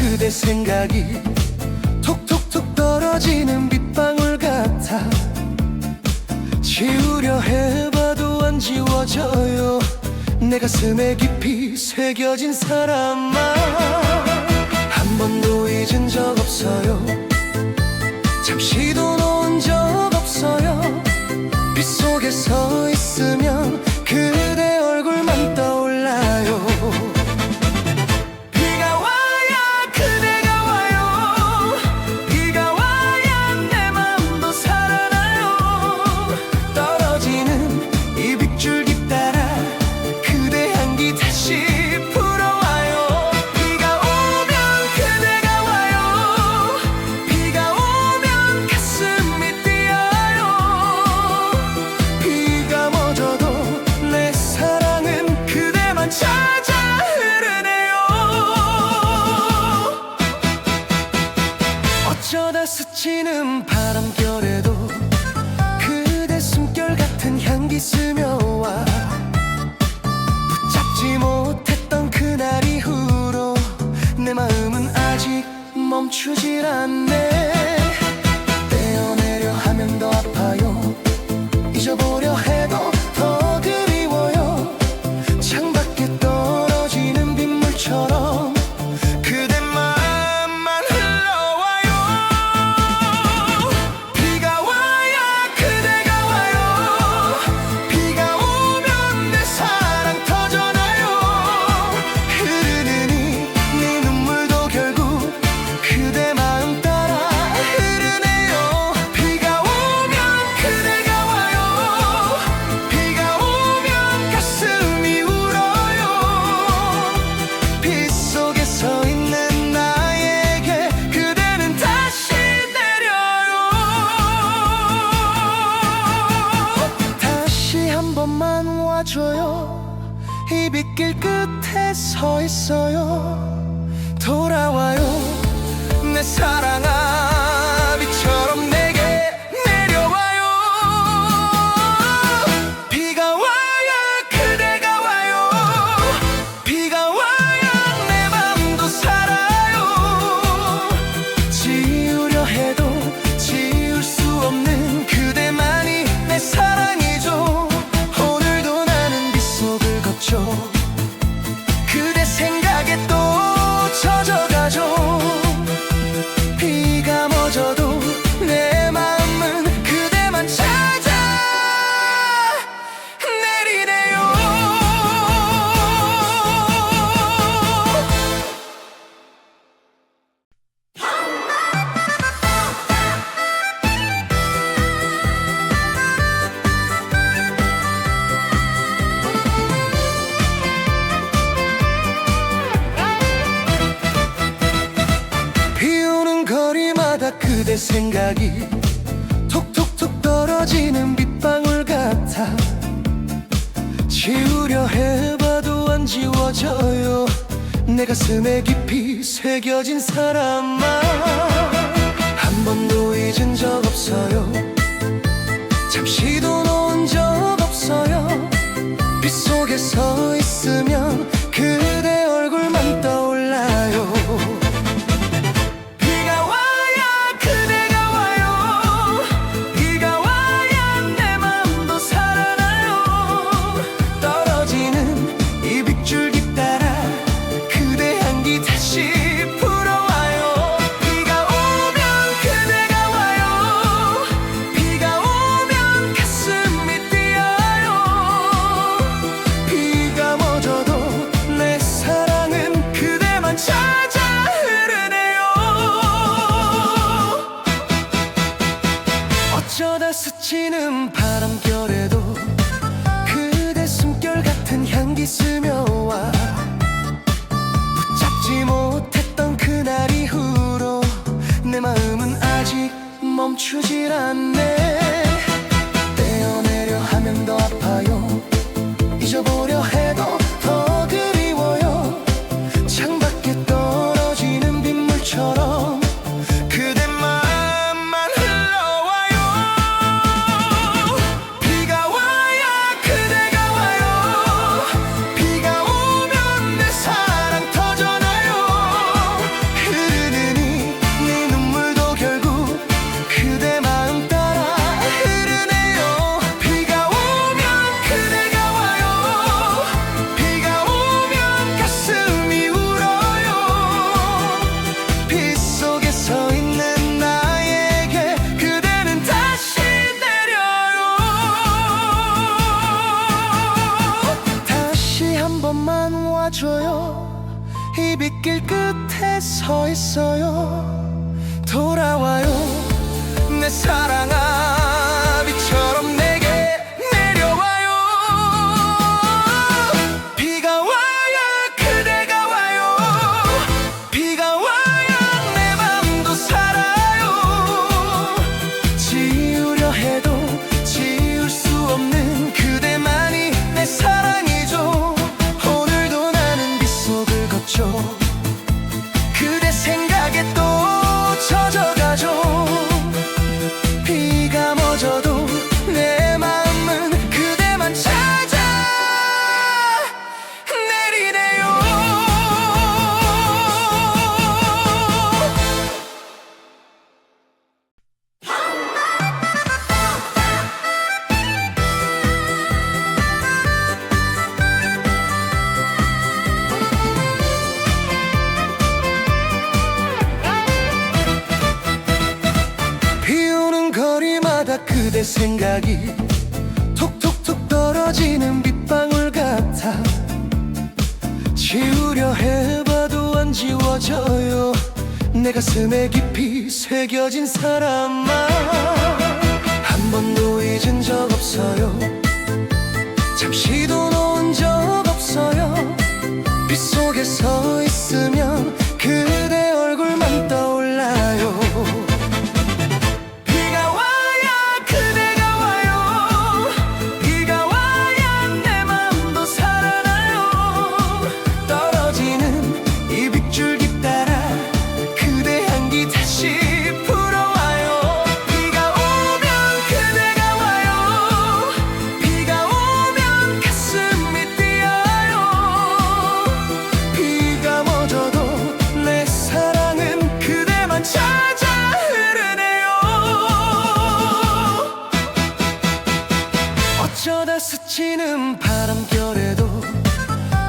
그대 생각이 톡톡톡 떨어지는 빗방울 같아. 지우려 해봐도 안 지워져요. 내 가슴에 깊이 새겨진 사람아, 한 번도 잊은 적 없어요. 잠시도 놓은 적 없어요. 빗속에 서 있으면 그대 얼굴만 떠올라요. 비가 와야 그대가 와요. 비가 와야 내 맘도 살아나요. 떨어지는 이 빗줄기 따라 그대 향기 다시 불어와요. 비가 오면 그대가 와요. 비가 오면 가슴이 뛰어요. 비가 멎어도 내 사랑은 그대만 찾아 흐르네요. 어쩌다 스치는 바람결에도 그대 숨결 같은 향기 스며와. 붙잡지 못했던 그날 이후로 내 마음은 아직 멈추질 않네. 떼어내려 하면 더 아파요. 잊어보려 해도 더 그리워요. 창밖에 떨어지는 빗물처럼 그대 맘만 흘러와요. 비가 와야 그대가 와요. 비가 오면 내 사랑 터져나요. 흐르는 이 네 눈물도 결국 그대 마음 따라 흐르네요. 비가 오면 그대가 와요. 비가 오면 가슴이 울어요. 빗속에 서 있는 나에게 그대는 다시 내려요. 다시 한 번만 와줘요. 이 빗길 끝에 서 있어요. 돌아와요. 내 사랑아, 비처럼 내게 내려와요. 비가 와야 그대가 와요. 비가 와야 내 맘도 살아요. 지우려 해도 지울 수 없는 그대만이 내 사랑이죠. 오늘도 나는 빗속을 걷죠. 그대 생각에 또 젖어가죠. 비가 멎어도 내 마음은 그대만 찾아 내리네요. 비 오는 거리마다 그대 생각이 톡톡톡 떨어지는 빗방울 같아. 지우려 해봐도 안 지워져요. 내 가슴에 깊이 새겨진 사람아, 한 번도 잊은 적 없어요. 잠시도 놓은 적 없어요. 빗속에 서 있으면 그대 얼굴만 떠올라요. 비가 와야 그대가 와요. 비가 와야 내 맘도 살아나요. 떨어지는 이 빗줄기 따라 그대 향기 다시 불어와요. 비가 오면 그대가 와요. 비가 오면 가슴이 뛰어요. 비가 멎어도 내 사랑은 그대만 찾아 흐르네요. 어쩌다 스치는 바람결에도 그대 숨결 같은 향기 스며와. 붙잡지 못했던 그날 이후로 내 마음은 아직 멈추질 않네. 떼어내려 하면 더 아파요. 잊어보려 해도 더 그리워요. 창밖에 떨어지는 빗물처럼 그대 맘만 흘러와요. 비가 와야 그대가 와요. 비가 오면 내 사랑 터져나요. 이 빗길 끝에 서 있어요. 돌아와요 내 사랑아, 비처럼 내게 내려와요. 비가 와야 그대가 와요. 비가 와야 내 맘도 살아요. 지우려 해도 지울 수 없는 그대만이 내 사랑이죠. 오늘도 나는 빗속을 걷죠. 그대 생각에 또 젖어가죠. 비가 멎어도 내 마음은 그대만 찾아 내리네요. 비오는 거리마다 그대 생각이 톡톡톡 떨어지는 빗방울 같아. 지우려 해봐도 안 지워져요. 내 가슴에 깊이 새겨진 사람아, 한 번도 잊은 적 없어요. 잠시도 놓은 적 없어요. 빗속에 서 있으면 그대 얼굴만 떠올라요. 어쩌다 스치는 바람결에도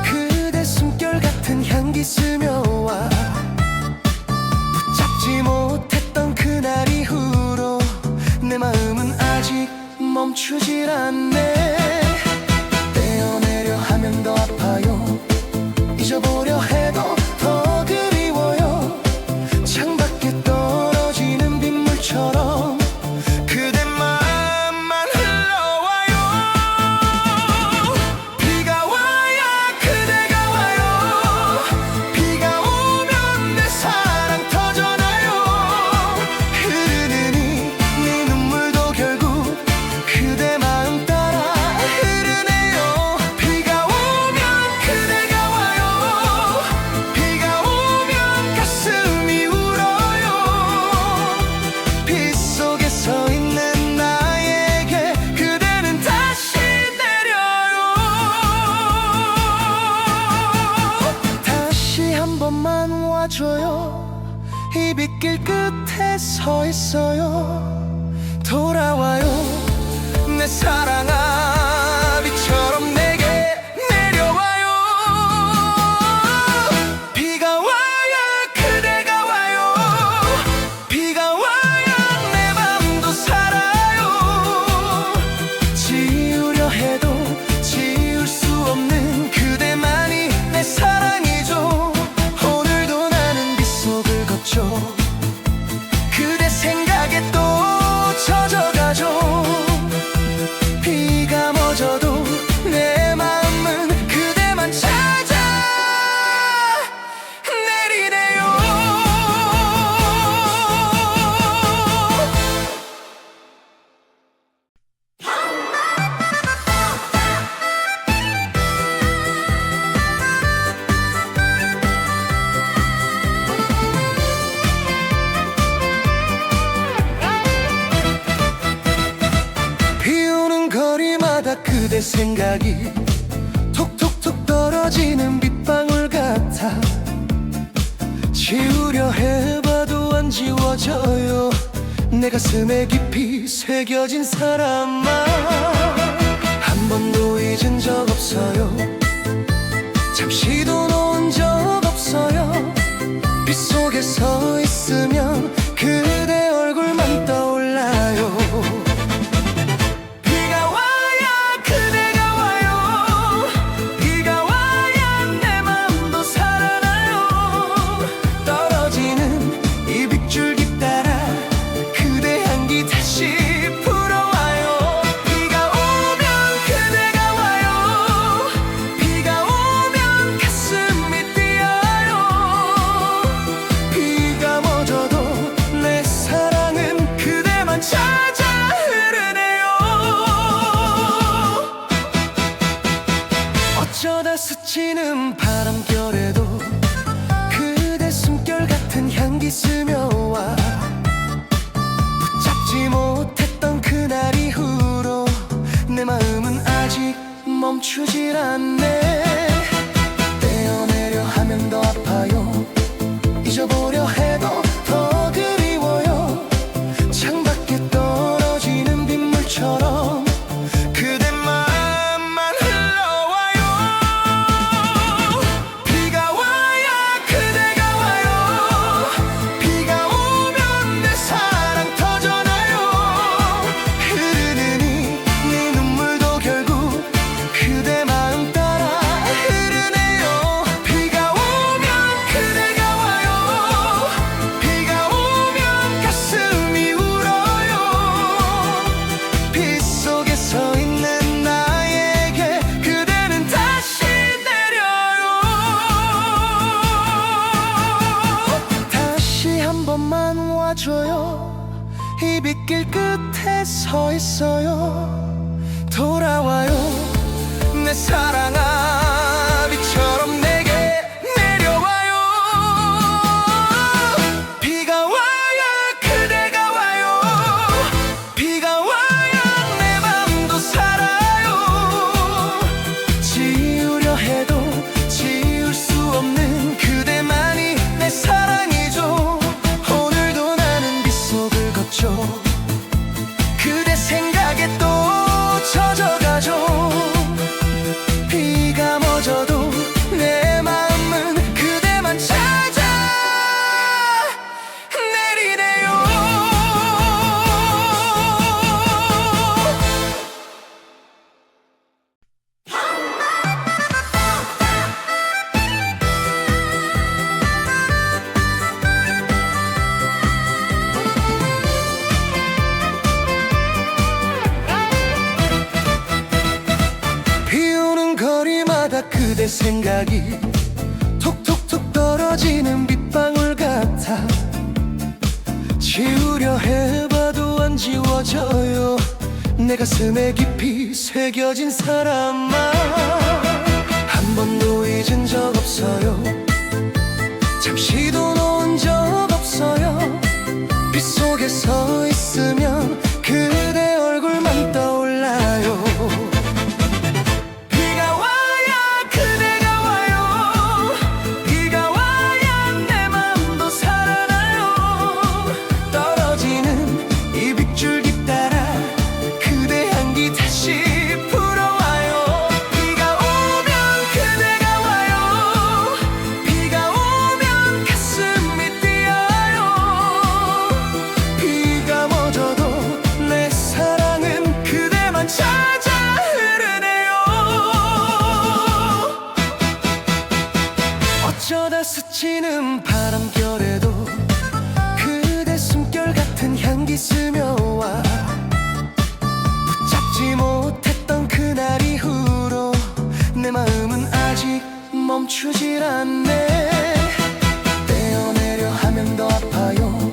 그대 숨결 같은 향기 스며와. 붙잡지 못했던 그날 이후로 내 마음은 아직 멈추질 않네. 떼어내려 하면 더 아파요. 잊어보려 해도 더 그리워요. 창밖에 떨어지는 빗물처럼 그대 맘만 흘러와요. 비가 와야 그대가 와요. 비가 오면 내 사랑 터져나요. 흐르는 이 네 눈물도 결국 그대 마음 따라 흐르네요. 비가 오면 그대가 와요. 비가 오면 가슴이 울어요. 빗속에 서 있는 나에게 그대는 다시 내려요. 다시 한 번만 와줘요. 이 빗길 끝에 서 있어요. 돌아와요 내 사랑아, 비처럼 내게 내려와요. 비가 와야 그대가 와요. 비가 와야 내 맘도 살아요. 지우려 해도 지울 수 없는 그대만이 내 사랑이죠. 오늘도 나는 빗속을 걷죠. 그대 생각에 또 젖어가죠. 비가 멎어도 내 마음은 그대만 찾아 내리네요. 비오는 거리마다 그대 생각이 톡톡톡 떨어지는 빗방울 같아. 지우려 해봐도 안 지워져요. 내 가슴에 깊이 새겨진 사람아, 한 번도 잊은 적 없어요. 잠시도 놓은 적 없어요. 빗속에 서 있으면 그대 얼굴만 떠올라요. 비가 와야 그대가 와요. 비가 와야 내 맘도 살아나요. 서 있어요. 돌아와요 내 사랑아 비처럼 내게 내려와요. 비가 와야 그대가 와요. 비가 와야 내 맘도 살아요. 지우려 해도 지울 수 없는 그대만이 내 사랑이죠. 오늘도 나는 빗속을 걷죠. 그대 생각에 또 젖어가죠. 비가 멎어도 내 마음은 그대만 찾아 내리네요. 비 오는 거리마다 그대 생각이 톡톡톡 떨어지는 빗방울 같아. 지우려 해봐도 안 지워져요. 내 가슴에 깊이 새겨진 사람아. 한 번도 잊은 적 없어요. 잠시도 놓은 적 없어요. 빗속에 서 있으면 그대 얼굴만 떠올라요. 비가 와야 그대가 와요. 비가 와야 내 맘도 살아나요. 떨어지는 이 빗줄기 따라 그대 향기 다시 불어와요. 비가 오면 그대가 와요. 비가 오면 가슴이 뛰어요. 비가 멎어도 내 사랑은 그대만 찾아 흐르네요. 어쩌다 스치는 바람결에도 그대 숨결 같은 향기 스며와. 붙잡지 못했던 그날 이후로 내 마음은 아직 멈추질 않네. 떼어내려 하면 더 아파요.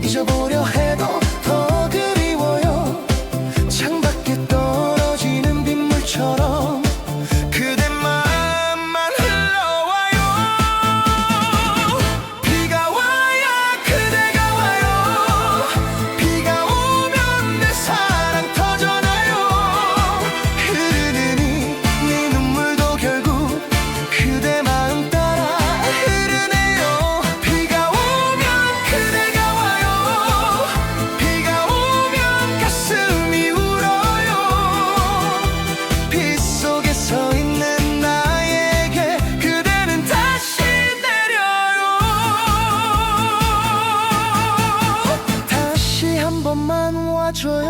잊어보려 해도 더 그리워요. 창밖에 떨어지는 빗물처럼 그대 마음만 흘러와요. 비가 와야 그대가 와요. 비가 오면 내 사랑 터져나요. 흐르는 이 눈물도 결국 그대 마음 따라 흐르네요. 비가 오면 그대가 와요. 비가 오면 가슴이 울어요. 빗속에 서 있는 나에게 그대는 다시 내려요. 다시 한 번만 와줘요.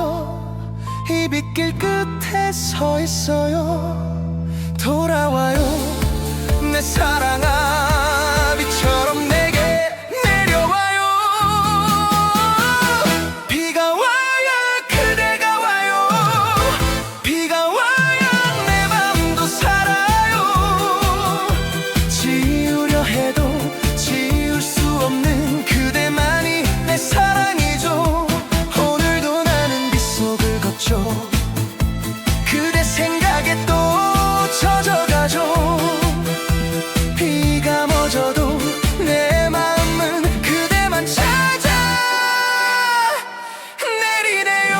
이 빗길 끝에 서 있어요. 돌아와요 내 사랑아 비처럼 내게 내려와요. 비가 와야 그대가 와요. 비가 와야 내 맘도 살아요. 지우려 해도 지울 수 없는 그대만이 내 사랑이죠. 오늘도 나는 빗속을 걷죠. 그대 생각에 또 젖어가죠. 비가 멎어도 내 마음은 그대만 찾아 내리네요.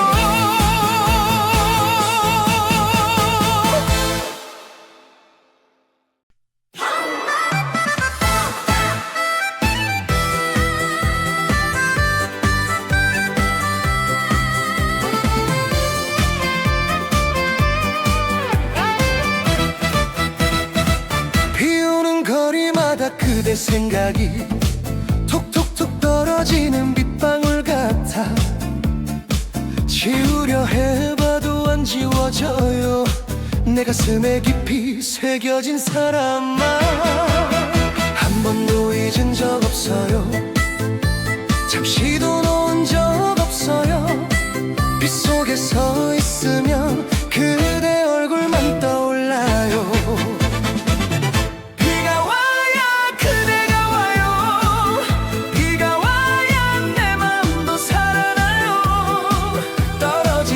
비 오는 거리마다 그대 생각이 톡톡톡 떨어지는 빗방울 같아. 지우려 해봐도 안 지워져요. 내 가슴에 깊이 새겨진 사람아. 한 번도 잊은 적 없어요. 잠시도 놓은 적 없어요. 빗속에 서 있으면 그대 얼굴만 떠올라요. 비가 와야 그대가 와요. 비가 와야 내 맘도 살아나요. 떨어져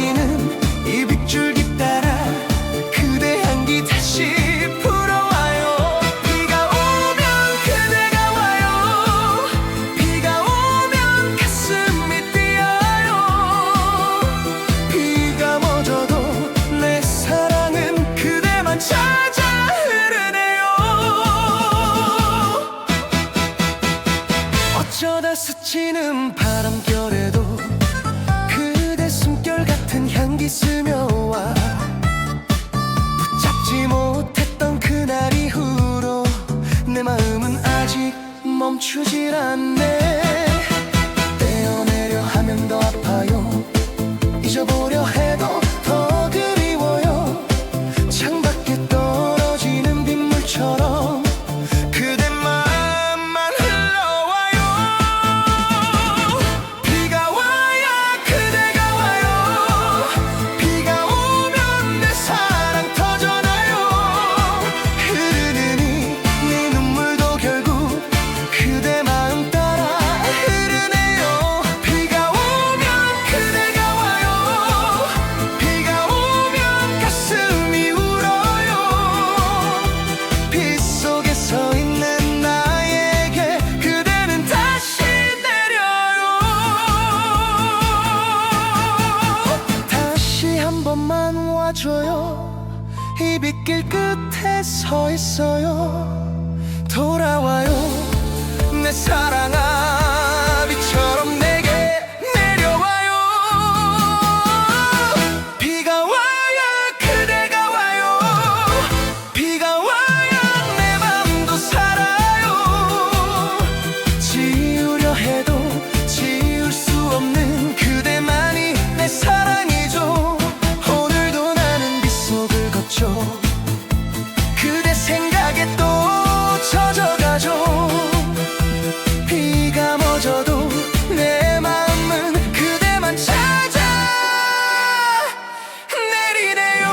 어쩌다 스치는 바람결에도 그대 숨결 같은 향기 스며와 붙잡지 못했던 그날 이후로 내 마음은 아직 멈추질 않네. 떼어내려 하면 더 아파요. 잊어보려 해도 더 그리워요. 창밖에 떨어지는 빗물처럼 그대 마음만 흘러와요. 비가 와야 그대가 와요. 비가 오면 내 사랑 터져나요. 흐르는 이 눈물도 결국 그대 마음 따라 흐르네요. 비가 오면 그대가 와요. 비가 오면 가슴이 울어요. 빗속에 서 있는 나에게 그대는 다시 내려요. 다시 한 번만 와줘요. 이 빗길 끝에 서 있어요. 돌아와요. 내 사랑아 비처럼 내게 내려와요. 비가 와야 그대가 와요. 비가 와야 내 맘도 살아요. 지우려 해도 지울 수 없는 그대만이 내 사랑이죠. 오늘도 나는 빗속을 걷죠. 그대 생각에 또 젖어가죠. 비가 멎어도 내 마음은 그대만 찾아 내리네요.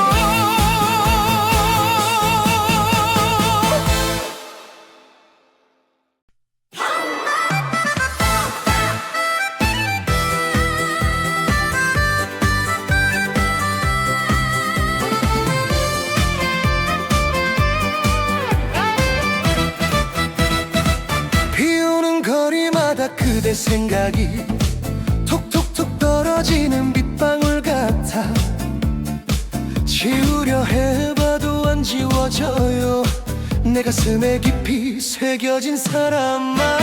비 오는 거리마다 그대 생각이 톡톡톡 떨어지는 빗방울 같아. 지우려 해봐도 안 지워져요. 내 가슴에 깊이 새겨진 사람아.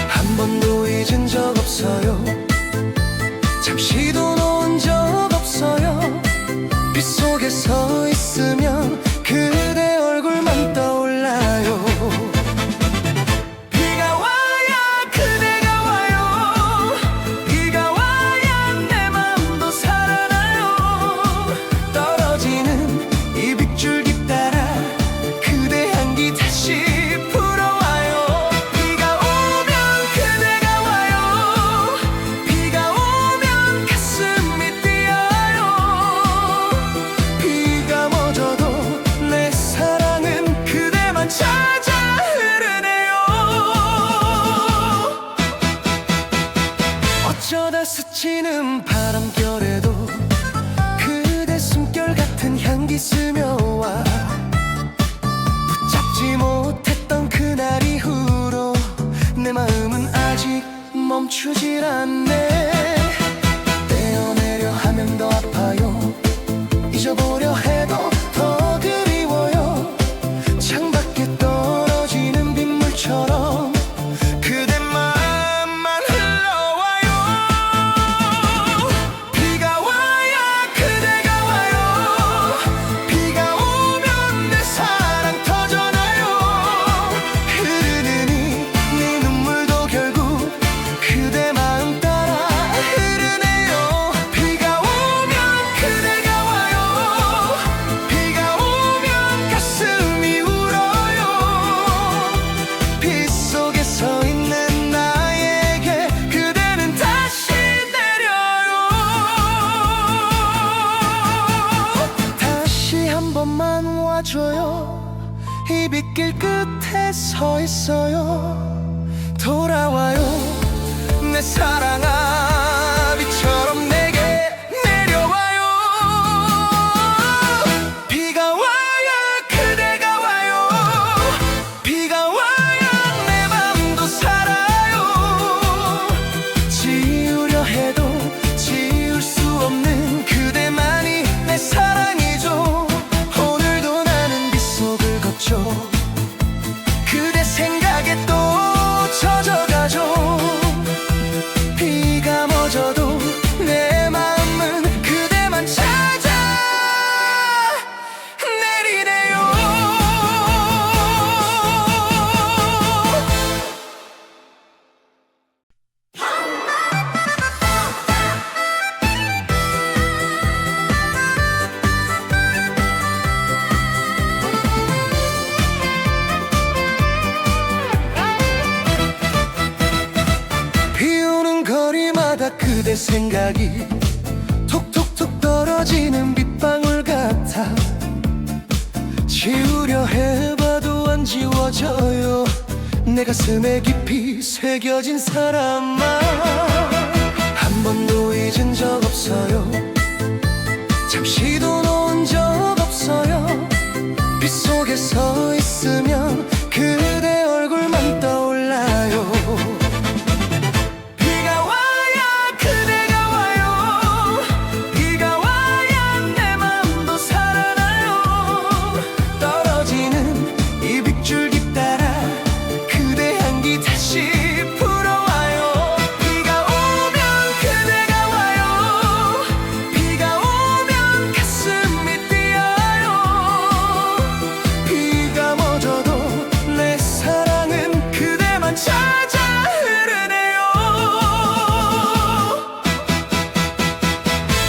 한 번도 잊은 적 없어요. 잠시도 놓은 적 없어요. 빗속에 서 있으면 그대 얼굴만 떠올라요. 비가 와야 그대가 와요. 비가 와야 내 맘도 살아나요. 떨어지는 이 빗줄기 따라 그대 향기 다시 불어와요. 비가 오면 그대가 와요. 비가 오면 가슴이 뛰어요. 비가 멎어도 내 사랑은 그대만 찾아 흐르네요. 어쩌다 스치는 바람결에도 그대 숨결 같은 향기 스며와 붙잡지 못했던 그날 이후로 내 마음은 아직 멈추질 않네. 떼어내려 하면 더 아파요. 잊어보려 해도 더 그리워요. 창밖에 떨어지는 빗물처럼 그대 마음만 흘러와요. 비가 와야 그대가 와요. 비가 오면 내 사랑 터져나요. 흐르는 이 눈물도 결국 그대 마음 따라 흐르네요. 비가 오면 그대가 와요. 비가 오면 가슴이 울어요. 빗속에 서 있는 나에게 그대는 다시 내려요. 다시 한 번만 와줘요. 이 빗길 끝에 서 있어요. 돌아와요. 내 사랑아 비처럼 내게 내려와요. 비가 와야 그대가 와요. 비가 와야 내 맘도 살아요. 지우려 해도 지울 수 없는 그대만이 내 사랑이죠. 오늘도 나는 빗속을 걷죠. 그대 생각에 또 젖어가죠. 그대 생각이 톡톡톡 떨어지는 빗방울 같아. 지우려 해봐도 안 지워져요. 내 가슴에 깊이 새겨진 사람아, 한 번도 잊은 적 없어요. 잠시도 놓은 적 없어요. 빗속에 서 있으면 그대 얼굴만 떠올라요. 비가 와야 그대가 와요. 비가 와야 내 맘도 살아나요. 떨어지는 이 빗줄기 따라 그대 향기 다시 불어와요. 비가 오면 그대가 와요. 비가 오면 가슴이 뛰어요. 비가 멎어도 내 사랑은 그대만 찾아 흐르네요.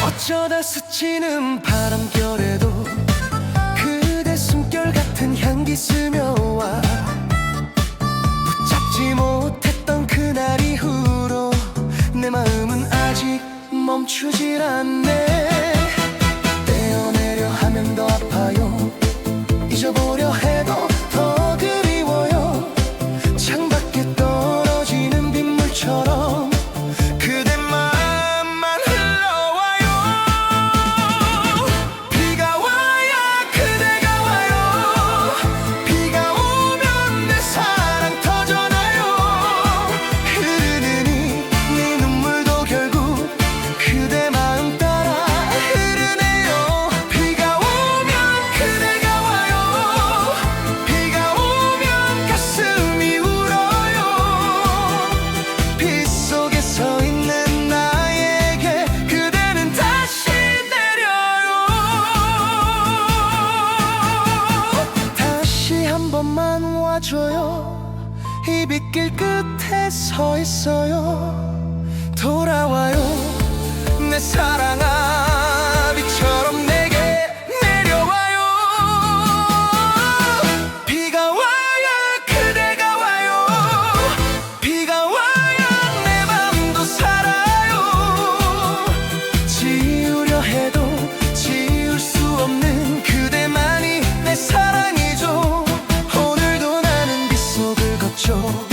어쩌다 스치는 바람결에도 그대 숨결 같은 향기 스며와. 붙잡지 못했던 그날 이후로 내 마음은 아직 멈추질 않네. 떼어내려 하면 더 아파요. 잊어보려 해도 더 그리워요. 창밖에 떨어지는 빗물처럼 그대 마음만 흘러와요. 비가 와야 그대가 와요. 비가 오면 내 사랑 터져나요. 흐르는 이 눈물도 결국 그대 마음 따라 흐르네요. 비가 오면 그대가 와요. 비가 오면 가슴이 울어요. 빗속에 서 있는 나에게 그대는 다시 내려요. 다시 한 번만 와줘요. 이 빗길 끝에 서 있어요. 돌아와요. 내 사랑아, 비처럼 내게 내려와요. 비가 와야 그대가 와요. 비가 와야 내 맘도 살아요. 지우려 해도 지울 수 없는 그대만이 내 사랑이죠. 오늘도 나는 빗속을 걷죠.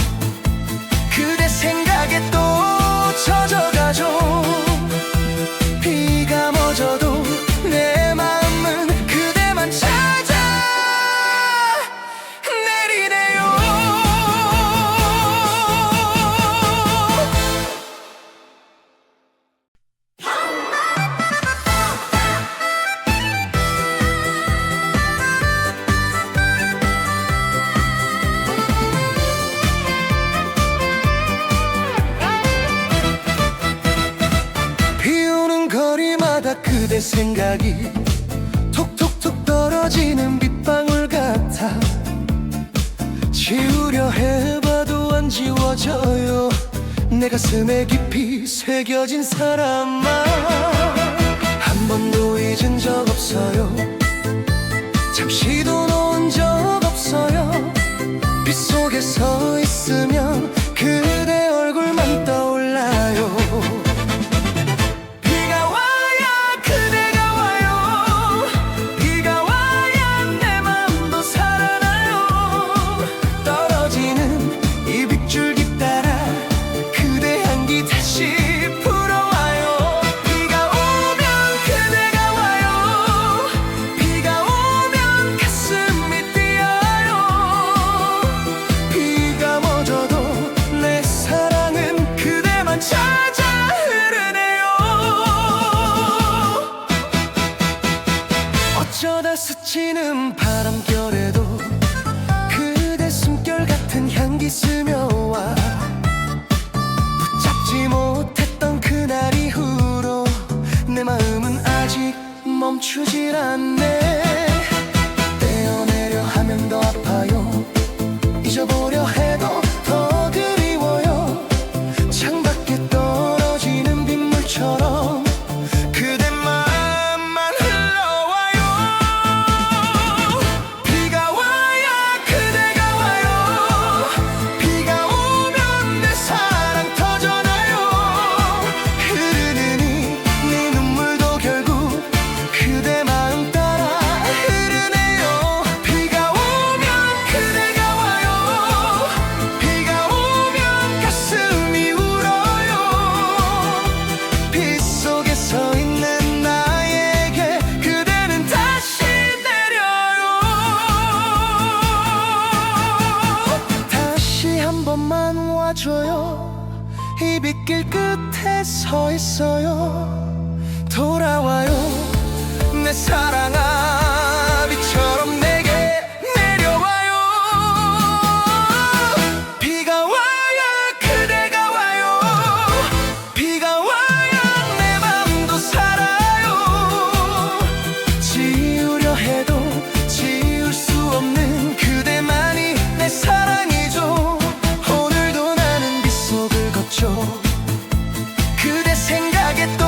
그대 생각에 또 젖어가죠. 비가 멎어도 내 마음은 그대만 찾아 내리네요. 비 오는 거리마다 그대 생각이 톡톡톡 떨어지는 빗방울 같아. 지우려 해봐도 안 지워져요. 내 가슴에 깊이 새겨진 사람아, 한 번도 잊은 적 없어요. 잠시도 놓은 적 없어요. 빗속에 서 있으면 그대 얼굴만 떠올라요. 비가 와야 그대가 와요. 비가 와야 내 맘도 살아나요. 떨어지는 이 빗줄기 따라 그대 향기 다시 불어와요. 비가 오면 그대가 와요. 비가 오면 가슴이 뛰어요. 비가 멎어도 내 사랑은 그대만 찾아 흐르네요. 어쩌다 스치는 바람결에도 그대 숨결 같은 향기 스며와. 붙잡지 못했던 그날 이후로 내 마음은 아직 멈추질 않네. 떼어내려 하면 더 아파요. 잊어보려 해도 더 그리워요. 창밖에 떨어지는 빗물처럼 그대 마음만 흘러와요. 비가 와야 그대가 와요. 비가 오면 내 사랑 터져나요. 흐르는 한 번만 와줘요. 이 빗길 끝에 서 있어요. 돌아와요 내 사랑아, 비처럼 내게 내려와요. 비가 와야 그대가 와요. 비가 와야 내 맘도 살아요. 지우려 해도 지울 수 없는 그대만이 내 사랑이죠. 오늘도 나는 빗속을 걷죠. 그대 생각에 또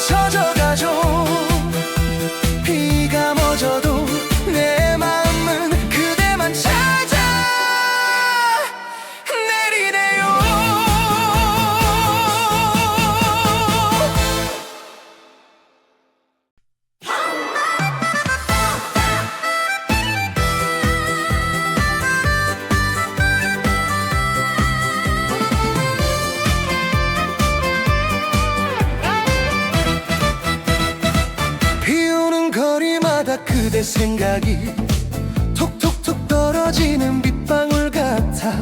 젖어가죠. 비가 멎어도 내 마음은 그대만 찾아 내리네요. 비 오는 거리마다 그대 생각이 톡톡톡 떨어지는 빗방울 같아.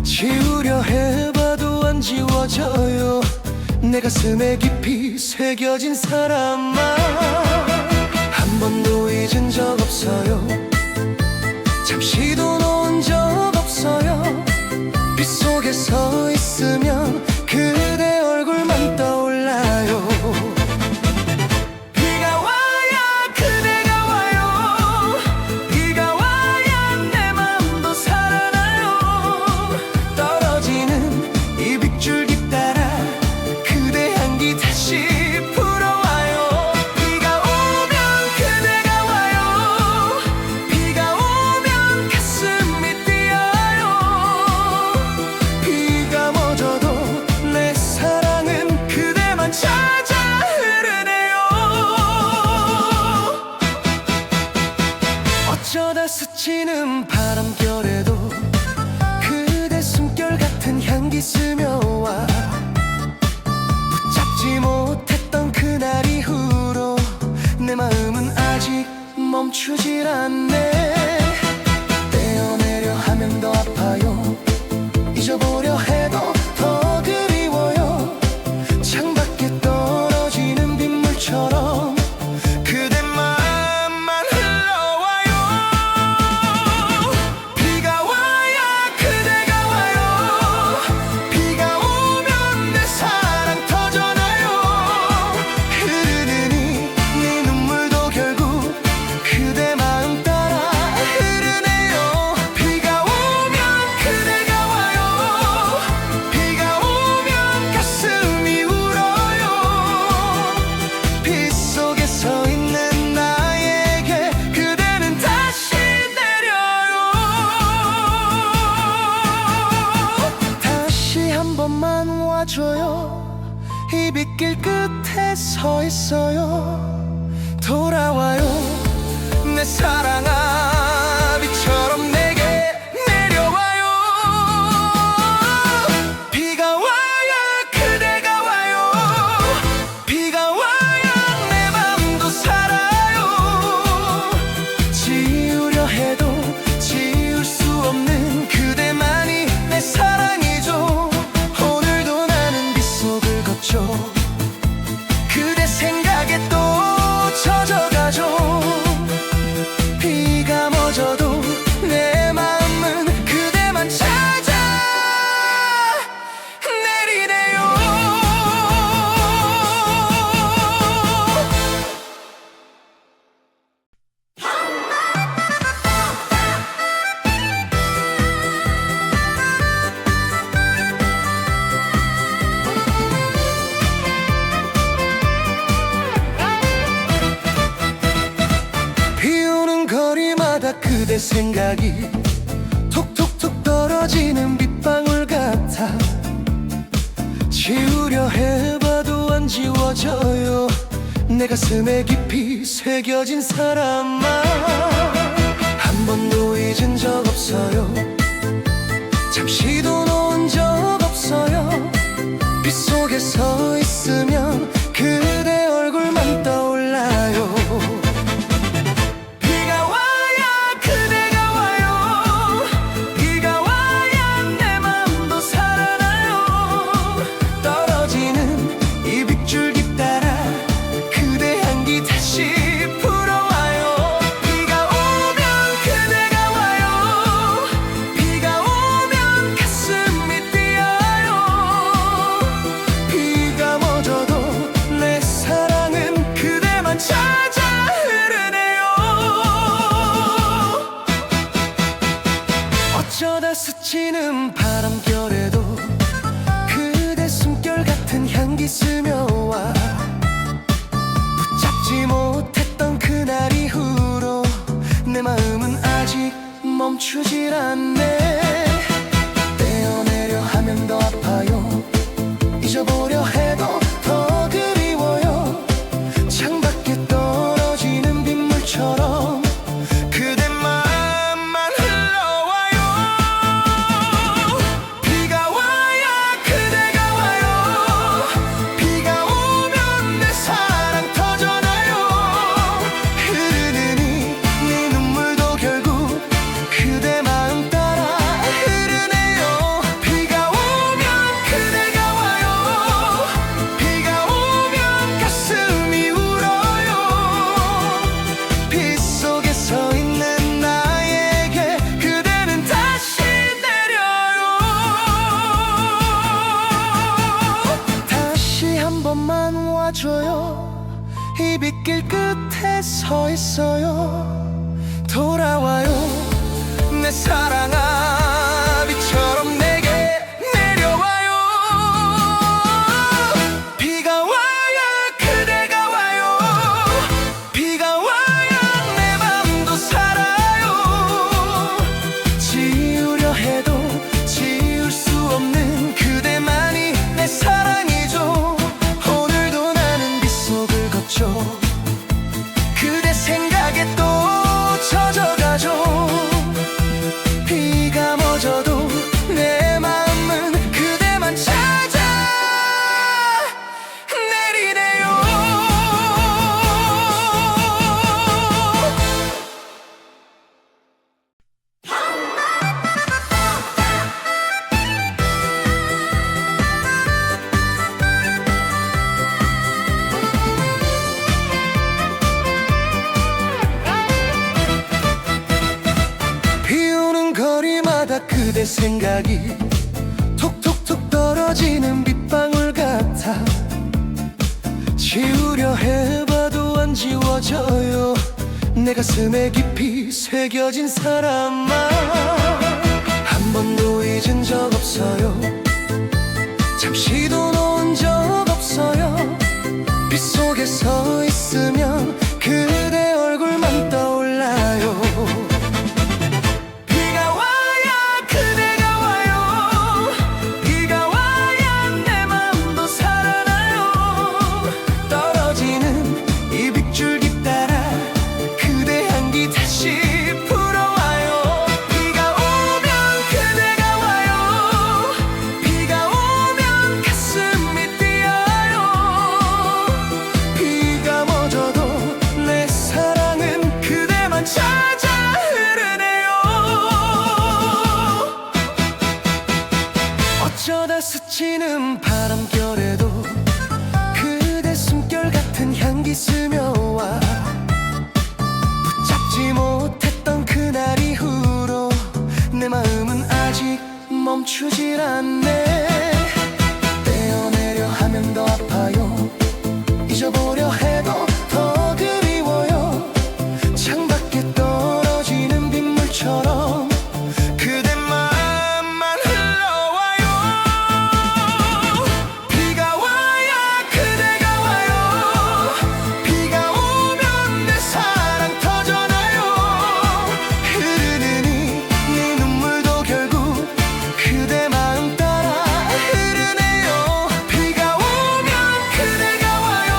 지우려 해봐도 안 지워져요. 내 가슴에 깊이 새겨진 사람아, 한 번도 잊은 적 없어요. 잠시도 놓은 적 없어요. 빗속에 서 있으면 그대 얼굴만 떠올라요. 비가 와야 그대가 와요. 비가 와야 내 맘도 살아나요. 떨어지는 이 빗줄기 따라 그대 향기 다시 불어와요. 비가 오면 그대가 와요. 비가 오면 가슴이 뛰어요. 비가 멎어도 내 사랑은 그대만 찾아 흐르네요. 어쩌다 스치는 바람결에도 그대 숨결 같은 향기 스며와. 붙잡지 못했던 그날 이후로 내 마음은 아직 멈추질 않네. 떼어내려 하면 더 아파요. 잊어보려 해도 더 그리워요. 창밖에 떨어지는 빗물처럼 그대 마음만 흘러와요. 비가 와야 그대가 와요. 비가 오면 내 사랑 터져나요. 흐르는 이 눈물도 결국 그대 마음 따라 흐르네요. 비가 오면 그대가 와요. 비가 오면 가슴이 울어요. 빗속에 서 있는 나에게 그대는 다시 내려요. 다시 한 번만 와줘요. 이 빗길 끝에 서 있어요. 돌아와요 내 사랑아, 비처럼 내게 내려와요. 비가 와야 그대가 와요. 비가 와야 내 맘도 살아요. 지우려 해도 지울 수 없는 그대만이 내 사랑이죠. 오늘도 나는 빗속을 걷죠. 그대 생각에 또 젖어가죠. 비가 멎어도 내 마음은 그대만 찾아 내리네요. 비 오는 거리마다 그대 생각이 톡톡톡 떨어지는 빗방울 같아. 지우려 해봐도 안 지워져요. 내 가슴에 깊이 새겨진 사람아, 한 번도 잊은 적 없어요. 잠시도 놓은 적 없어요. 빗속에 서 있으면 그대 얼굴만 떠올라요. 비가 와야 그대가 와요. 비가 와야 어쩌다 스치는 바람결에도 그대 숨결 같은 향기 스며와 붙잡지 못했던 그날 이후로 내 마음은 아직 멈추질 않네. 떼어내려 하면 더 아파요. 잊어보려 해도 더 그리워요. 창밖에 떨어지는 빗물처럼 그대 마음만 흘러와요. 비가 와야 그대가 와요. 비가 오면 내 사랑 터져나요. 흐르는 이 눈물도 결국 그대 마음 따라 흐르네요. 비가 오면 그대가 와요. 비가 오면 가슴이 울어요. 빗속에 서 있는 나에게 그대는 다시 내려요. 다시 한 번만 와줘요. 이 빗길 끝에 서 있어요. 돌아와요. 내 사랑아 비처럼 내게 내려와요. 비가 와야 그대가 와요. 비가 와야 내 맘도 살아요. 지우려 해도 지울 수 없는 그대만이 내 사랑이죠. 오늘도 나는 빗속을 걷죠. 그대 생각에 또 젖어가죠. 비가 멎어도 내 마음은 그대만 찾아 내리네요. 비 오는 거리마다 그대 생각이 톡톡톡 떨어지는 빗방울 같아. 지우려 해봐도 안 지워져요. 내 가슴에 깊이 새겨진 사람아. 한 번도 잊은 적 없어요. 잠시도 놓은 적 없어요. 빗속에 서 있으면 그대 얼굴만 떠올라요. 비가 와야 그대가 와요. 비가 와야 내 맘도 살아나요. 떨어지는 이 빗줄기 따라 그대 향기 다시 불어와요. 비가 오면 그대가 와요. 비가 오면 가슴이 뛰어요. 비가 멎어도 내 사랑은 그대만 찾아 흐르네요. 어쩌다 스치는 바람결에도 그대 숨결 같은 향기 스며와 붙잡지 못했던 그날 이후로 내 마음은 아직 멈추질 않네. 떼어내려 하면 더 아파요. 잊어보려 해도 더 그리워요. 창밖에 떨어지는 빗물처럼 그대 마음만 흘러와요. 비가 와야 그대가 와요. 비가 오면 내 사랑 터져나요. 흐르는 이 눈물도 결국 그대 마음 따라 흐르네요. 비가 오면 그대가 와요.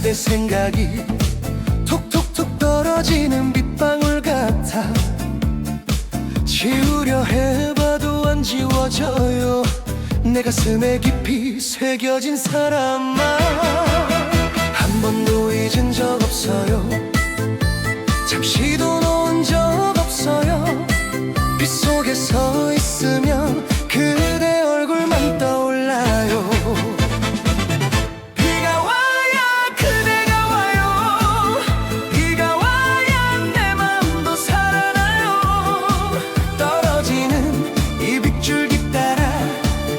그대 생각이 톡톡톡 떨어지는 빗방울 같아. 지우려 해봐도 안 지워져요. 내 가슴에 깊이 새겨진 사람아, 한 번도 잊은 적 없어요. 잠시도 놓은 적 없어요. 빗속에 서 있으면 그대 얼굴만 떠올라요. 비가 와야 그대가 와요. 비가 와야 내 맘도 살아나요. 떨어지는 이 빗줄기 따라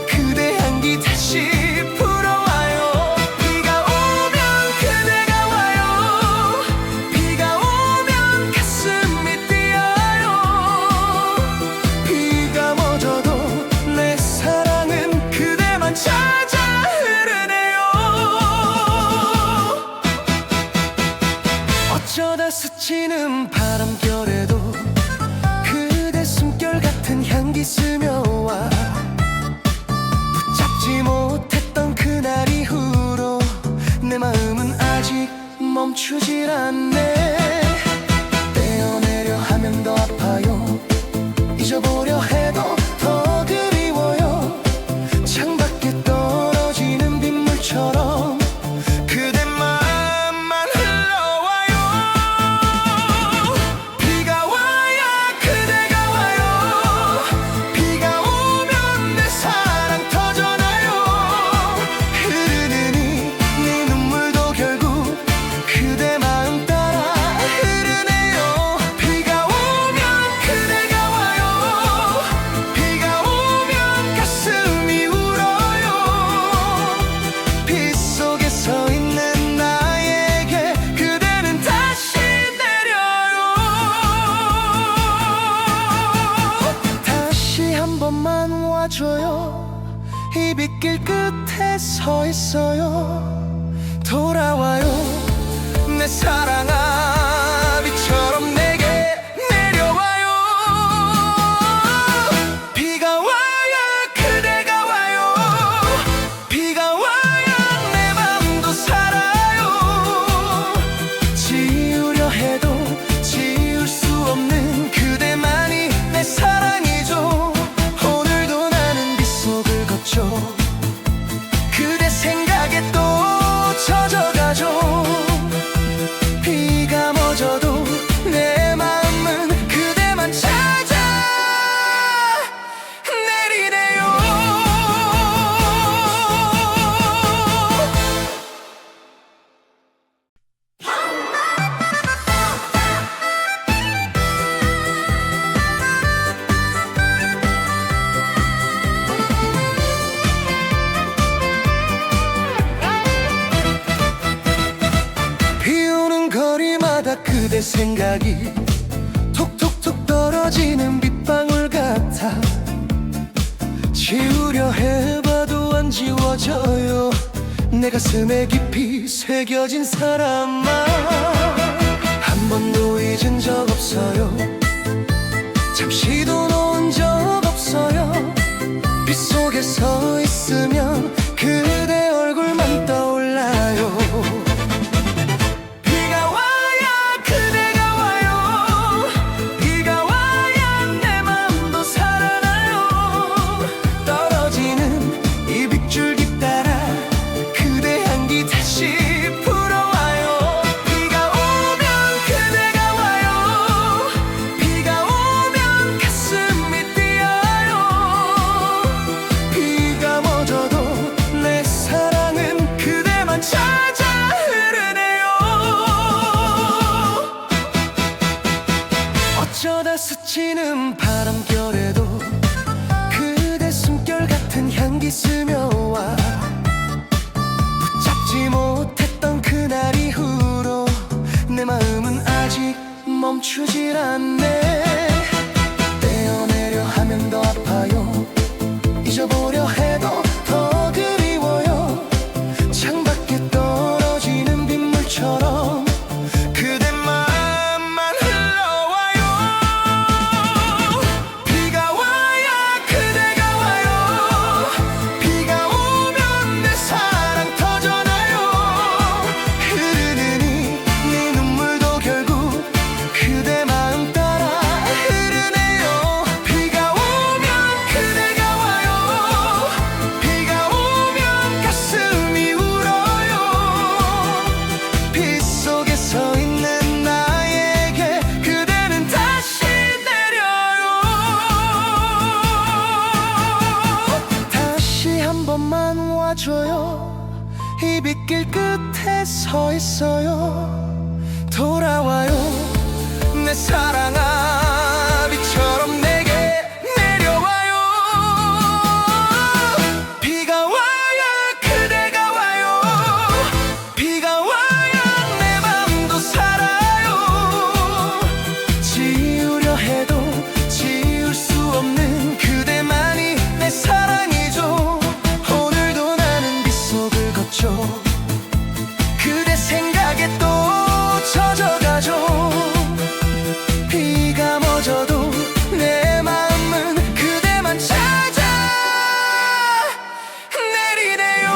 그대 향기 다시 불어와요. 비가 오면 그대가 와요. 비가 오면 가슴이 뛰어요. 비가 멎어도 내 사랑은 그대만 찾아 흐르네요. 어쩌다 스치는 바람결에도 그대 숨결 같은 향기 스며와. 붙잡지 못했던 그날 이후로 내 마음은 아직 멈추질 않네. 떼어내려 하면 더 아파요. 잊어보려 해도 더 그리워요. 창밖에 떨어지는 빗물처럼 그대 맘만 흘러와요. 비가 와야 그대가 와요. 비가 오면 내 사랑 터져나요. 흐르는 이 눈물도 결국 그대 마음 따라 흐르네요. 비가 오면 그대가 와요. 비가 오면 가슴이 울어요. 빗속에 서 있는 나에게 그대는 다시 내려요. 다시 한 번만 와줘요. 이 빗길 끝에 서 있어요. 돌아와요. 내 사랑아, 비처럼 내게 내려와요. 비가 와야 그대가 와요. 비가 와야 내 맘도 살아요. 지우려 해도 지울 수 없는 그대만이 내 사랑이죠. 오늘도 나는 빗속을 걷죠. 그대 생각에 또 젖어가죠. 비가 멎어도 내 마음은 그대만 찾아 내리네요. 비 오는 거리마다 그대 생각이 톡톡톡 떨어지는 빗방울 같아. 지우려 해봐도 안 지워져요. 내 가슴에 깊이 새겨진 사람아, 한 번도 잊은 적 없어요. 잠시도 놓은 적 없어요. 빗속에 서 있으면 그대 얼굴만 떠올라요. 비가 와야 그대가 와요. 비가 와야 내 맘도 살아나요. 떨어지는 이 빗줄기 따라 그대 향기 다시 불어와요. 비가 오면 그대가 와요. 비가 오면 가슴이 뛰어요. 비가 멎어도 내 사랑은 그대만 찾아 흐르네요. 어쩌다 스치는 바람결에도 그대 숨결 같은 향기 스며와. 붙잡지 못했던 그날 이후로 내 마음은 아직 멈추질 않네. 떼어내려 하면 더 아파요. 잊어보려 해도 더 그리워요. 창밖에 떨어지는 빗물처럼 그대 맘만 흘러와요. 비가 와야 그대가 와요. 비가 오면 내 사랑 터져나요. 흐르는 빗길 끝에 서 있어요. 돌아와요 내 사랑아, 비처럼 내게 내려와요. 비가 와야 그대가 와요. 비가 와야 내 맘도 살아요. 지우려 해도 지울 수 없는 그대만이 내 사랑이죠. 오늘도 나는 빗속을 걷죠. 그대 생각에 또 젖어가죠. 비가 멎어도 내 마음은 그대만 찾아 내리네요.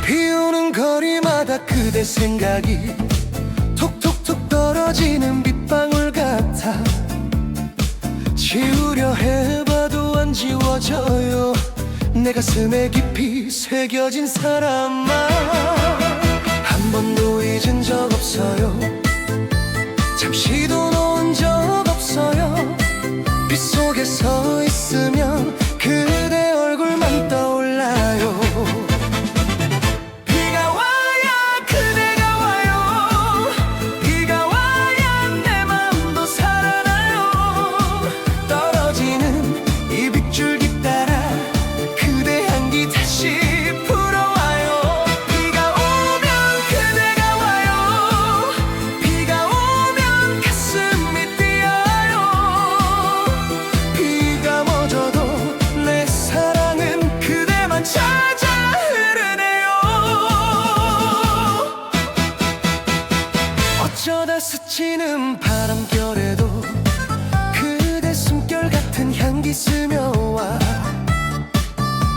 비오는 거리마다 그대 생각이 톡톡톡 떨어지는 빗방울 같아. 지우려 해봐도 안 지워져요. 내 가슴에 깊이 새겨진 사람아, 한 번도 잊은 적 없어요. 잠시도 놓은 적 없어요. 빗속에 서 있으면 그대 얼굴만 떠올라요. 어쩌다 스치는 바람결에도 그대 숨결 같은 향기 스며와.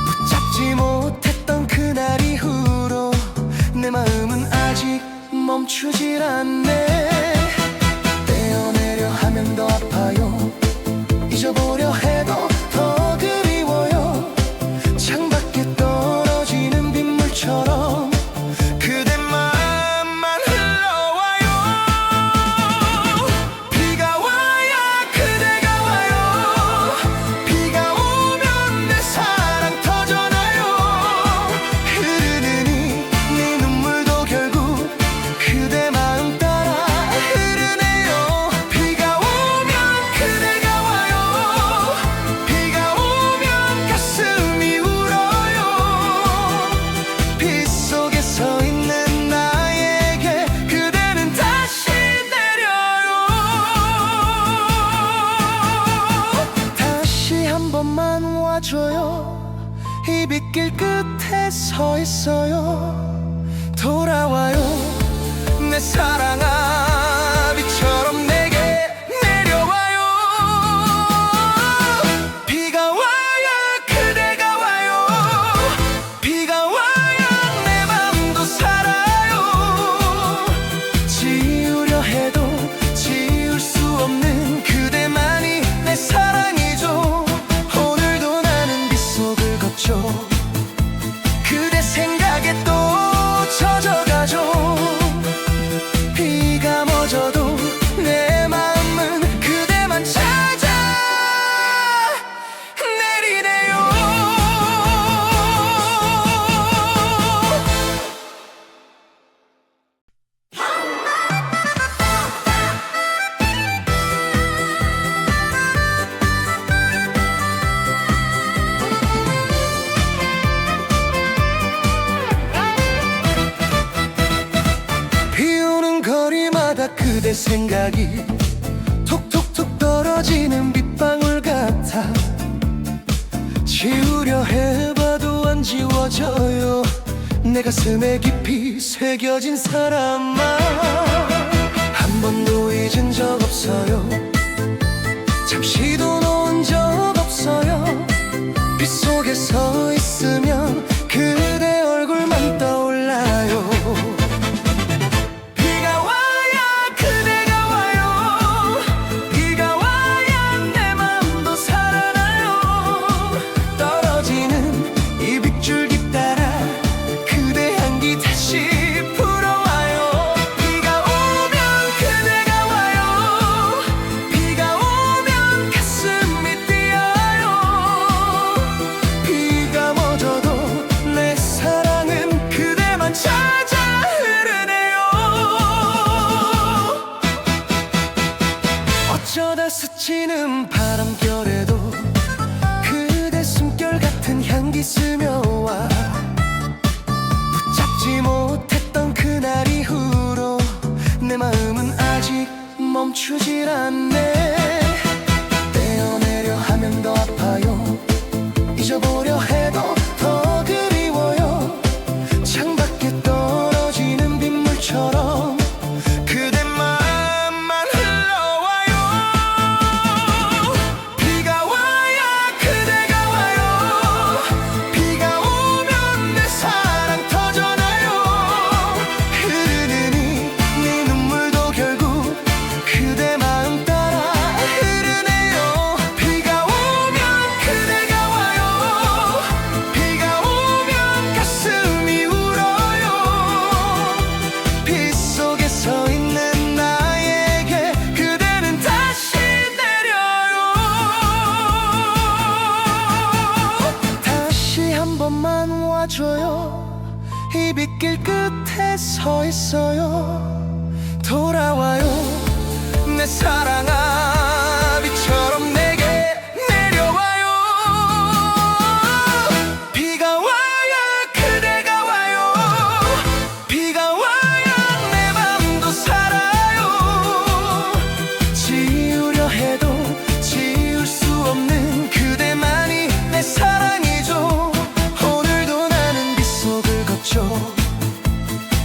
붙잡지 못했던 그날 이후로 내 마음은 아직 멈추질 않네. 떼어내려 하면 더 아파요. 잊어보려 해도 더 그리워요. 창밖에 떨어지는 빗물처럼 이 빗길 끝에 서 있어요. 돌아와요 내 사랑아, 비처럼 내게 내려와요. 비가 와야 그대가 와요. 비가 와야 내 맘도 살아요. 지우려 해도 지울 수 없는 그대만이 내 사랑이죠. 오늘도 나는 빗속을 걷죠. 그대 생각에 또 젖어가죠. 비가 멎어도 내 마음은 그대만 찾아 내리네요. 그대 생각이 톡톡톡 떨어지는 빗방울 같아. 지우려 해봐도 안 지워져요. 내 가슴에 깊이 새겨진 사람아, 한 번도 잊은 적 없어요. 잠시도 놓은 적 없어요. 빗속에 서 있으면 그대 얼굴만 떠올라요. 비가 와야 내 맘도 살아나요. 향기 스며와 붙잡지 못했던 그날 이후로 내 마음은 아직 멈추질 않네. 떼어내려 하면 더 아파요. 잊어보려 해도 더 그리워요. 창밖에 떨어지는 빗물처럼 그대 마음만 흘러와요. 비가 와야 그대가 와요. 비가 오면 내 사랑 터져나요. 흐르는 이 눈물도 결국 그대 마음 따라 흐르네요. 비가 오면 그대가 와요. 비가 오면 가슴이 울어요. 빗속에 서 있는 나에게 그대는 다시 내려요. 다시 한 번만 와줘요. 이 빗길 끝에 서 있어요. 돌아와요. 내 사랑아 비처럼 내게 내려와요. 비가 와야 그대가 와요. 비가 와야 내 맘도 살아요. 지우려 해도 지울 수 없는 그대만이 내 사랑이죠. 오늘도 나는 빗속을 걷죠.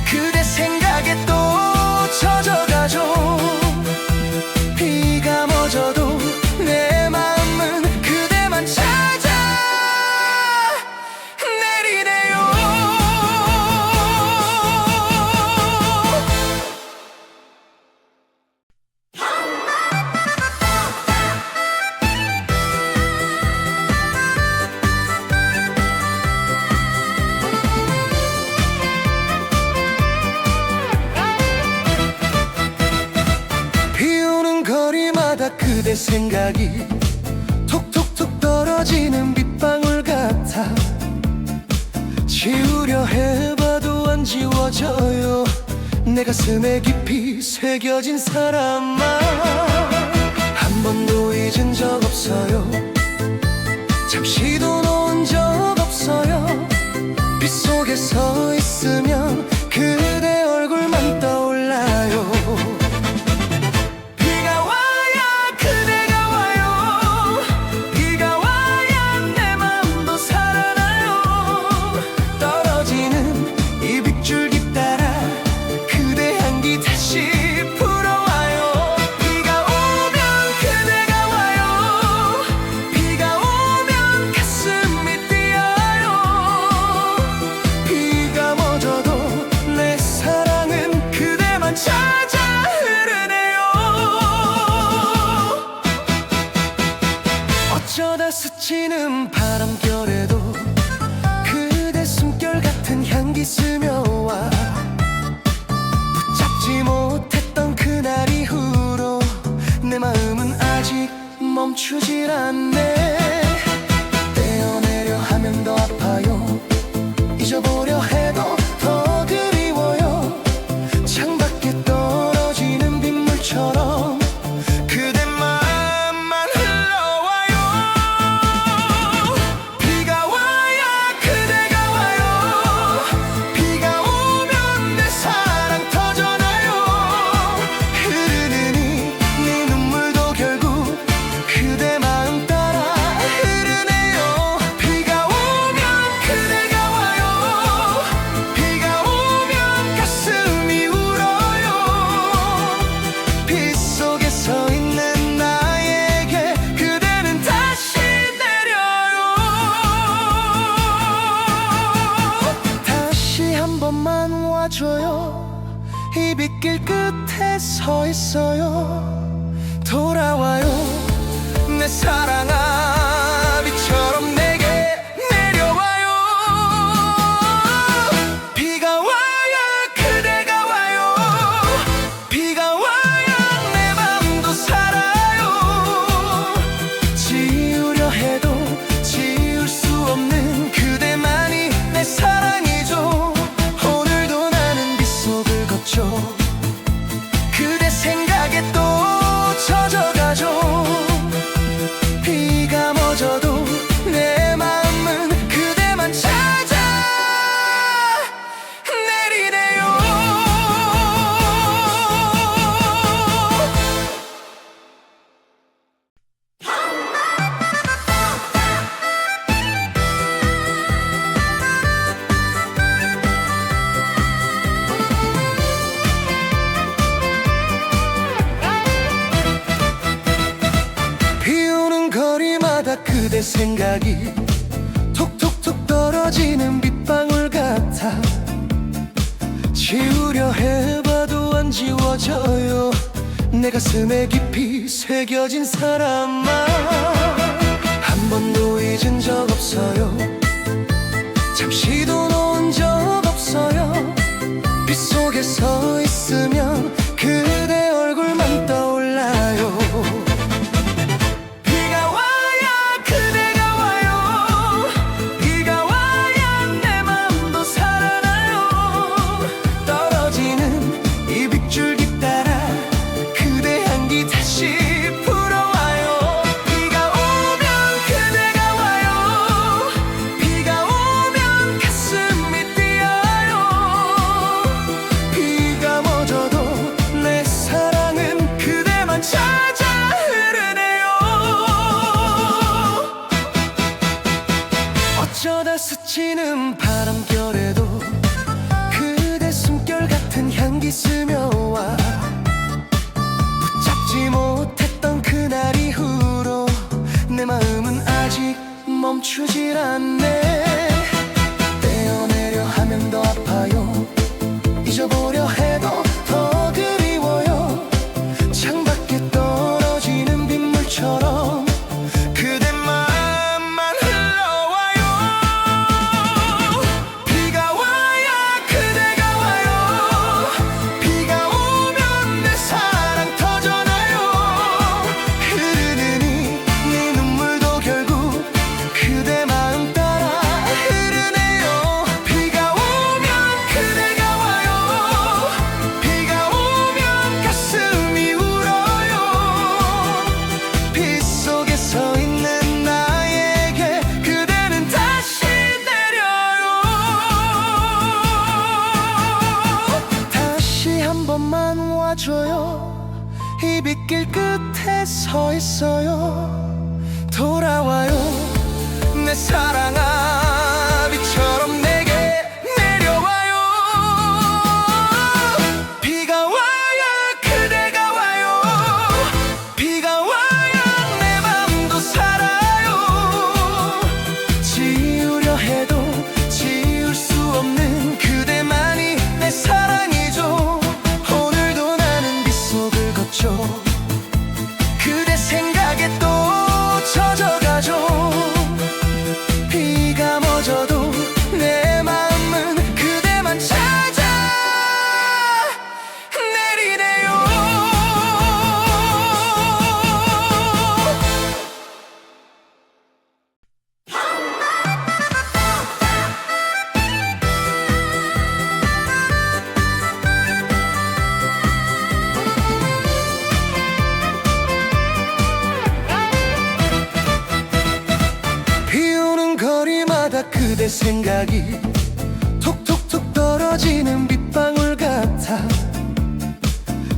그대 생각에 또 젖어가죠. 비가 멎어도 내 마음은 그대만 찾아 내리네요. 비 오는 거리마다 그대 생각이 톡톡톡 떨어지는 빗방울 같아. 지우려 해봐도 안 지워져요. 내 가슴에 깊이 새겨진 사람아. 한 번도 잊은 적 없어요. 잠시도 놓은 적 없어요. 빗속에 서 있으면 그대 얼굴만 떠올라요. 비가 와야 그대가 와요. 비가 와야 내 맘도 살아나요. 떨어지는 이 빗줄기 따라 그대 향기 다시 불어와요. 비가 오면 그대가 와요. 비가 오면 가슴이 뛰어요. 비가 멎어도 내 사랑은 그대만 찾아 흐르네요. 어쩌다 스치는 바람결에도 그대 숨결 같은 향기 스며와 붙잡지 못했던 그날 이후로 내 마음은 아직 멈추질 않네. 떼어내려 하면 더 아파요. 잊어보려 해도 더 그리워요. 창밖에 떨어지는 빗물처럼 그대 마음만 흘러와요. 비가 와야 그대가 와요. 비가 오면 내 사랑 터져나요. 흐르는 이 눈물도 결국 그대 마음 따라 흐르네요. 비가 오면 그대가 와요. 비가 오면 가슴이 울어요. 빗속에 서 있는 나에게 그대는 다시 내려요. 다시 한 번만 와줘요. 이 빗길 끝에 서 있어요. 돌아와요. 내 사랑아 비처럼 내게 내려와요. 비가 와야 그대가 와요. 비가 와야 내 맘도 살아요. 지우려 해도 지울 수 없는 그대만이 내 사랑이죠. 오늘도 나는 빗속을 걷죠. 그대 생각에 또 젖어가죠. 생각이 톡톡톡 떨어지는 빗방울 같아. 지우려 해봐도 안 지워져요. 내 가슴에 깊이 새겨진 사람아, 한 번도 잊은 적 없어요. 잠시도 놓은 적 없어요. 빗속에 서 있으면 그대 얼굴만 떠올라요. 비가 와야 그대가 와요. 비가 와야 내 맘도 살아나요. 떨어지는 이 빗줄기 따라 그대 향기 다시 불어와요. 비가 오면 그대가 와요. 비가 오면 가슴이 뛰어요. 비가 멎어도 내 사랑은 그대만 찾아 흐르네요. 어쩌다 스치는 바람결에도 그대 숨결 같은 향기 스며와. 붙잡지 못했던 그날 이후로 내 마음은 아직 멈추질 않네. 떼어내려 하면 더 아파요. 잊어보려 해도 더 그리워요. 창밖에 떨어지는 빗물처럼 그대 마음만 흘러와요. 비가 와야 그대가 와요. 비가 오면 내 사랑 터져나요. 흐르는 이 눈물도 결국 그대 마음 따라 흐르네요. 비가 오면 그대가 와요. 비가 오면 가슴이 울어요. 빗속에 서 있는 나에게 그대는 다시 내려요. 다시 한 번만 와줘요. 이 빗길 끝에 서 있어요. 돌아와요. 내 사랑아, 비처럼 내게 내려와요. 비가 와야 그대가 와요. 비가 와야 내 맘도 살아요. 지우려 해도 지울 수 없는 그대만이 내 사랑이죠. 오늘도 나는 빗속을 걷죠. 그대 생각에 또 젖어가죠. 비가 멎어도 내 마음은 그대만 찾아 내리네요. 비 오는 거리마다 그대 생각이 톡톡톡 떨어지는 빗방울 같아.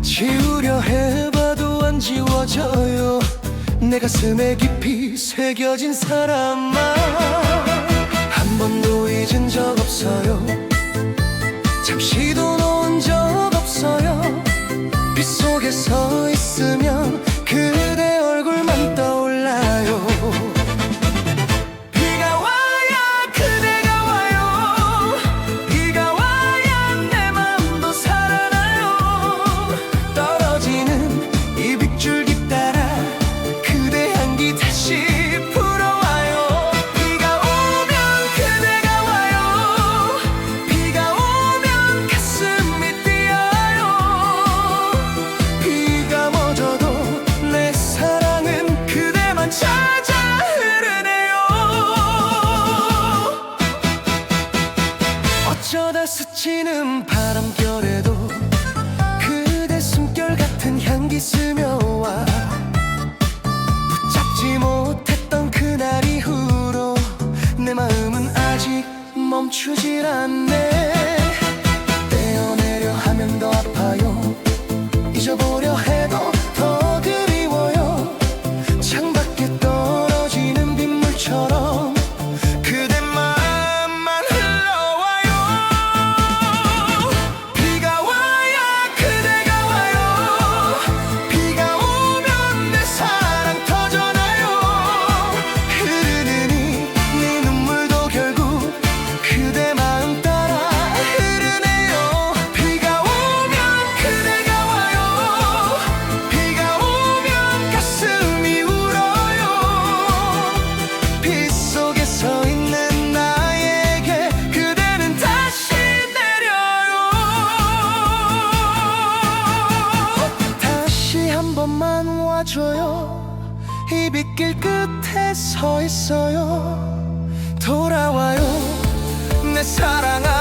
지우려 해봐도 안 지워져요. 내 가슴에 깊이 새겨진 사람아, 한 번도 잊은 적 없어요. 잠시도 놓은 적 없어요. 빗속에 서 있으면 그대 얼굴만 떠올라요. 비가 와야 그대가 와요. 비가 와야 내 맘도 살아나요. 떨어지는 이 빗줄기 따라 그대 향기 다시 불어와요. 비가 오면 그대가 와요. 비가 오면 가슴이 뛰어요. 비가 멎어도 내 사랑은 그대만 찾아 흐르네요. 어쩌다 스치는 바람결에도 그대 숨결 같은 향기 스며와. 붙잡지 못했던 그날 이후로 내 마음은 아직 멈추질 않네. 떼어내려 하면 더 아파요. 잊어보려 해도 더 그리워요. 창밖에 떨어지는 빗물처럼 그대 마음만 흘러와요. 비가 와야 그대가 와요. 비가 오면 내 사랑 터져나요. 흐르는 사랑아